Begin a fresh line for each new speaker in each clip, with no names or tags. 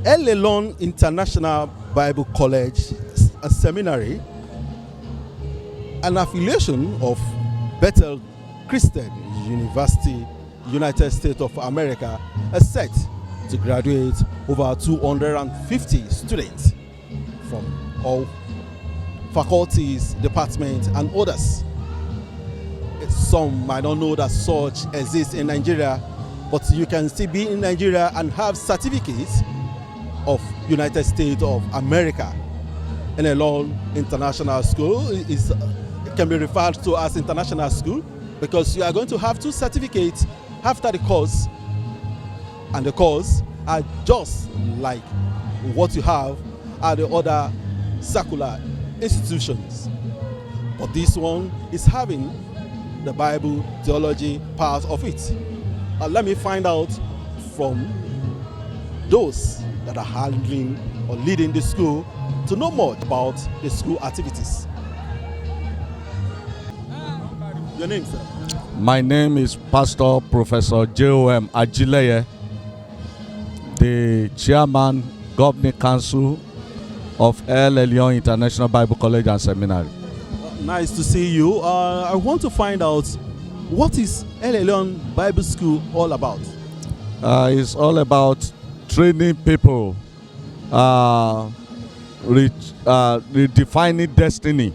El-Elyon International Bible College, a seminary, an affiliation of Bethel Christian University, United States of America, is set to graduate over 250 students from all faculties, departments, and others. Some might not know that such exists in Nigeria, but you can still be in Nigeria and have certificates of United States of America. El-Elyon International School is can be referred to as international school because you are going to have two certificates after the course, and the course are just like what you have at the other secular institutions. But this one is having the Bible theology part of it. Let me find out from those that are handling or leading the school to know more about the school activities. Your name, sir?
My name is Pastor Professor J.O.M. Ajileye, the Chairman, Governing Council of El-Elyon International Bible College and Seminary.
Nice to see you. I want to find out, what is El-Elyon Bible School all about?
It's all about training people, redefining destiny.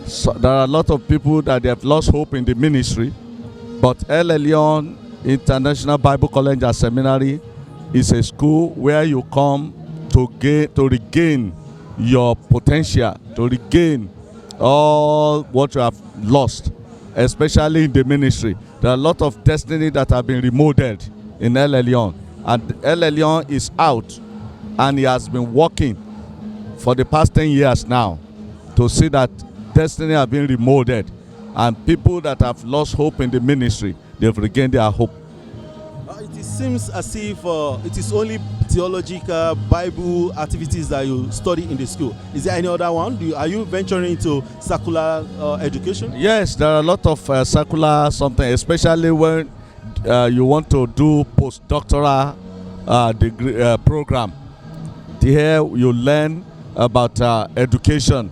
So there are a lot of people that they have lost hope in the ministry, but El-Elyon International Bible College and Seminary is a school where you come to regain your potential, to regain all what you have lost, especially in the ministry. There are a lot of destiny that have been remodeled in El-Elyon, and El-Elyon is out, and he has been working for the past 10 years now to see that destiny have been remolded, and people that have lost hope in the ministry, they've regained their hope.
It seems as if it is only theological Bible activities that you study in the school. Is there any other one? Are you venturing into secular education?
Yes, there are a lot of secular something, especially when you want to do postdoctoral degree program. Here you learn about education,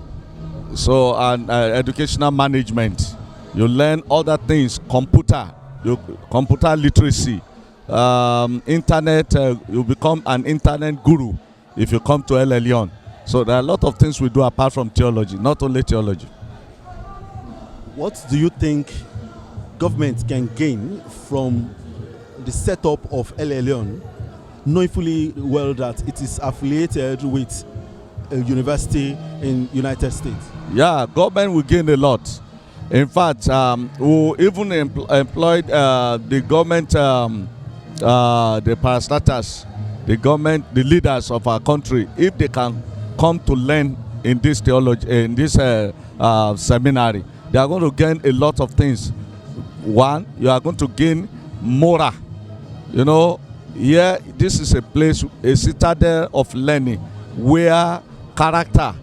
so and educational management. You learn other things, computer literacy, internet. You become an internet guru if you come to El-Elyon. So there are a lot of things we do apart from theology, not only theology.
What do you think government can gain from the setup of El-Elyon, knowing fully well that it is affiliated with a university in United States?
Yeah, government will gain a lot. In fact, we even employed the government, the parastatals, the leaders of our country. If they can come to learn in this theology, in this seminary, they are going to gain a lot of things. One, you are going to gain moral. You know, here, this is a place, a citadel of learning, where character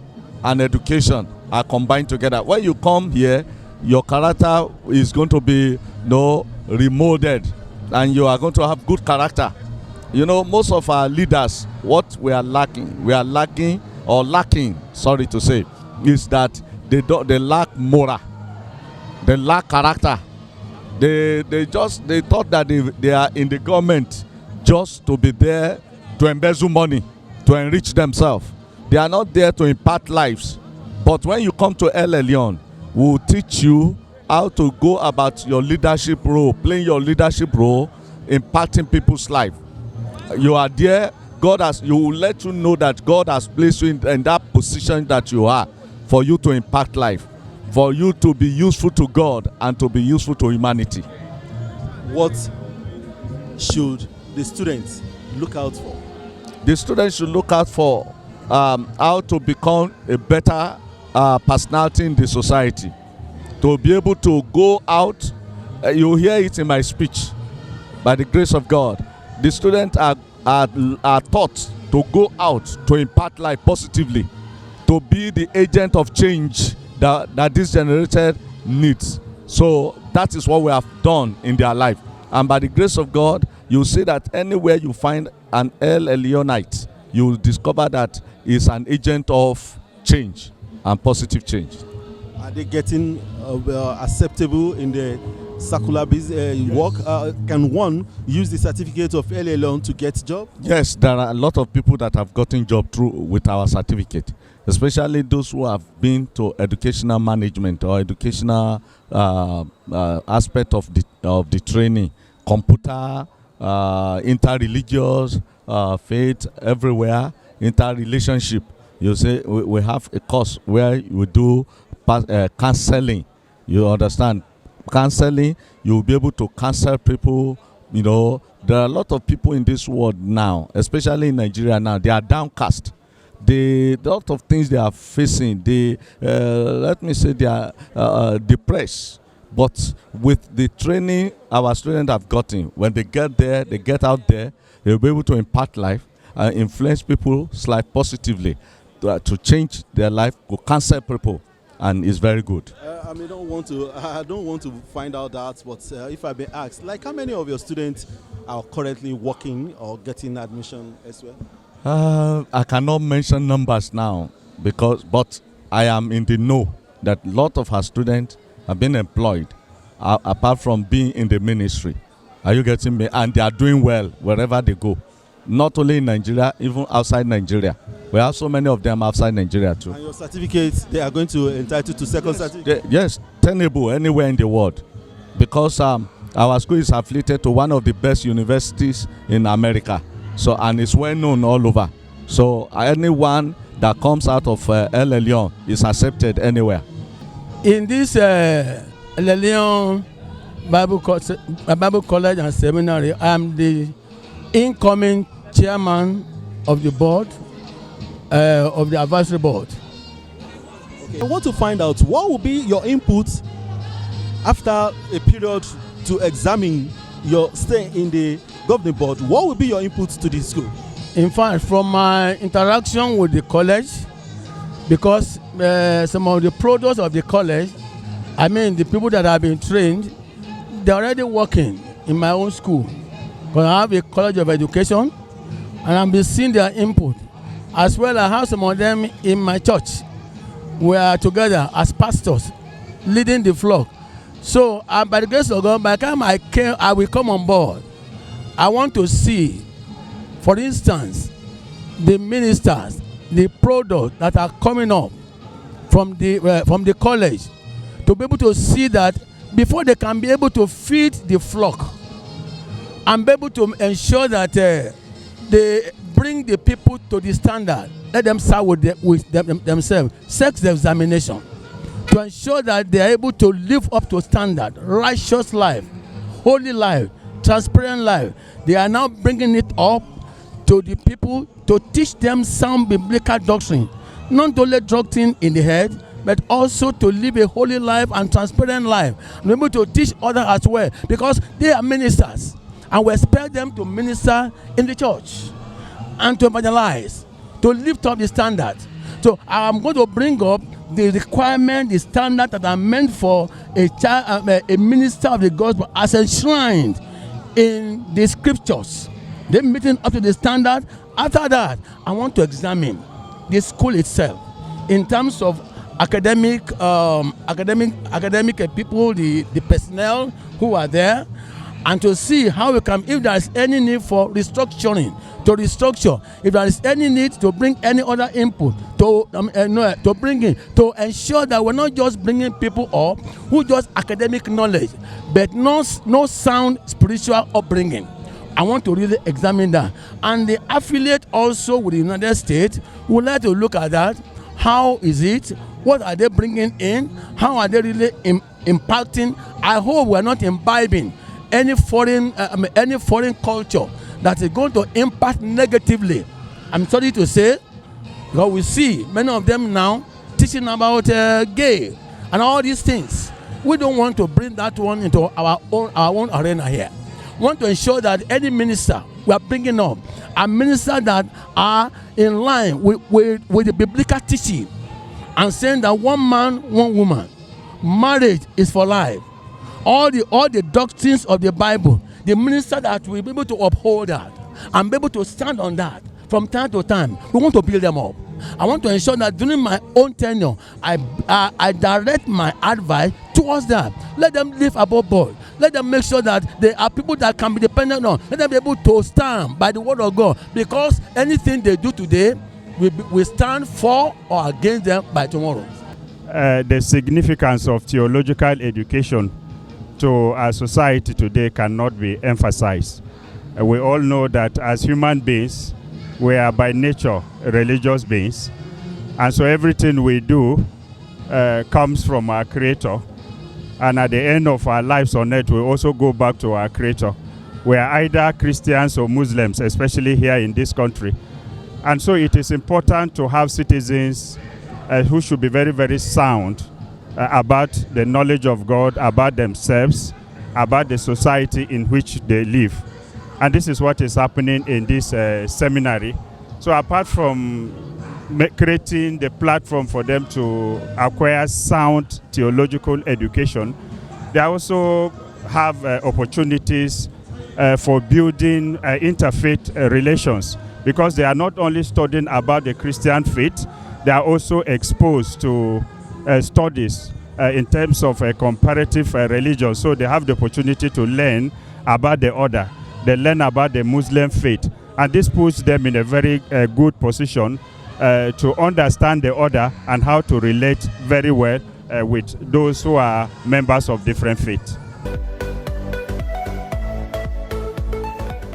and education are combined together. When you come here, your character is going to be remolded, and you are going to have good character. You know, most of our leaders, what we are lacking, sorry to say, is that they lack moral, they lack character. They thought that they are in the government just to be there to embezzle money, to enrich themselves. They are not there to impart lives. But when you come to El-Elyon, we will teach you how to go about your leadership role, playing your leadership role, impacting people's life. You are there, you will let you know that God has placed you in that position that you are, for you to impact life, for you to be useful to God and to be useful to humanity.
What should the students look out for?
The students should look out for how to become a better personality in the society, to be able to go out. You hear it in my speech. By the grace of God, the students are taught to go out to impart life positively, to be the agent of change that this generation needs. So that is what we have done in their life, and by the grace of God, you see that anywhere you find an El-Elyonite, you will discover that it's an agent of change and positive change.
Are they getting acceptable in the circular work? Can one use the certificate of El-Elyon to get job?
Yes, there are a lot of people that have gotten job through with our certificate, especially those who have been to educational management or educational aspect of the training, computer, interreligious, faith, everywhere, interrelationship. You say we have a course where we do counseling. You understand? Counseling, you'll be able to counsel people. You know, there are a lot of people in this world now, especially in Nigeria now, they are downcast. A lot of things they are facing, let me say they are depressed. But with the training our students have gotten, when they get there, they get out there, they'll be able to impact life and influence people's life positively to change their life, to counsel people, and it's very good.
I don't want to find out that, but if I may ask, like how many of your students are currently working or getting admission as well?
I cannot mention numbers now but I am in the know that a lot of our students have been employed apart from being in the ministry. Are you getting me? And they are doing well wherever they go. Not only in Nigeria, even outside Nigeria. We have so many of them outside Nigeria too.
And your certificates, they are going to entitle to second certificate?
Yes, tenable anywhere in the world. Because our school is affiliated to one of the best universities in America. So, and it's well known all over. So anyone that comes out of El-Elyon is accepted anywhere.
In this El-Elyon Bible College and Seminary, I am the incoming chairman of the board, of the advisory board.
Okay. I want to find out what will be your input after a period to examine your stay in the governing board. What will be your input to the school?
In fact, from my interaction with the college, because some of the products of the college, I mean the people that have been trained, they're already working in my own school. Because I have a college of education, and I've been seeing their input. As well, I have some of them in my church. We are together as pastors, leading the flock. So, by the grace of God, by the time I will come on board, I want to see, for instance, the ministers, the products that are coming up from the college, to be able to see that before they can be able to feed the flock and be able to ensure that they bring the people to the standard, let them start with themselves, sex examination, to ensure that they are able to live up to standard, righteous life, holy life, transparent life. They are now bringing it up to the people to teach them sound biblical doctrine, not only doctrine in the head, but also to live a holy life and transparent life, and be able to teach others as well, because they are ministers, and we expect them to minister in the church and to evangelize, to lift up the standard. So I'm going to bring up the requirement, the standard that are meant for a minister of the gospel as enshrined in the scriptures. They're meeting up to the standard. After that, I want to examine the school itself in terms of academic people, the personnel who are there, and to see how we can, if there is any need for restructuring, to restructure. If there is any need to bring any other input, to bring in, to ensure that we're not just bringing people up who just academic knowledge, but no sound spiritual upbringing. I want to really examine that. And the affiliate also with the United States would like to look at that. How is it? What are they bringing in? How are they really impacting? I hope we're not imbibing any foreign culture that is going to impact negatively. I'm sorry to say, because we see many of them now teaching about gay and all these things. We don't want to bring that one into our own arena here. We want to ensure that any minister we are bringing up are ministers that are in line with the biblical teaching, and saying that one man, one woman, marriage is for life. All the doctrines of the Bible, the minister that will be able to uphold that and be able to stand on that from time to time, we want to build them up. I want to ensure that during my own tenure, I direct my advice towards them. Let them live above board. Let them make sure that they are people that can be dependent on. Let them be able to stand by the word of God, because anything they do today will stand for or against them by tomorrow.
The significance of theological education to our society today cannot be emphasized. We all know that as human beings, we are by nature religious beings, and so everything we do comes from our Creator, and at the end of our lives on earth we also go back to our Creator. We are either Christians or Muslims, especially here in this country, and so it is important to have citizens who should be very, very sound about the knowledge of God, about themselves, about the society in which they live. And this is what is happening in this seminary. So apart from creating the platform for them to acquire sound theological education, they also have opportunities for building interfaith relations, because they are not only studying about the Christian faith, they are also exposed to studies in terms of comparative religion. So they have the opportunity to learn about the other. They learn about the Muslim faith, and this puts them in a very good position to understand the other and how to relate very well with those who are members of different faiths.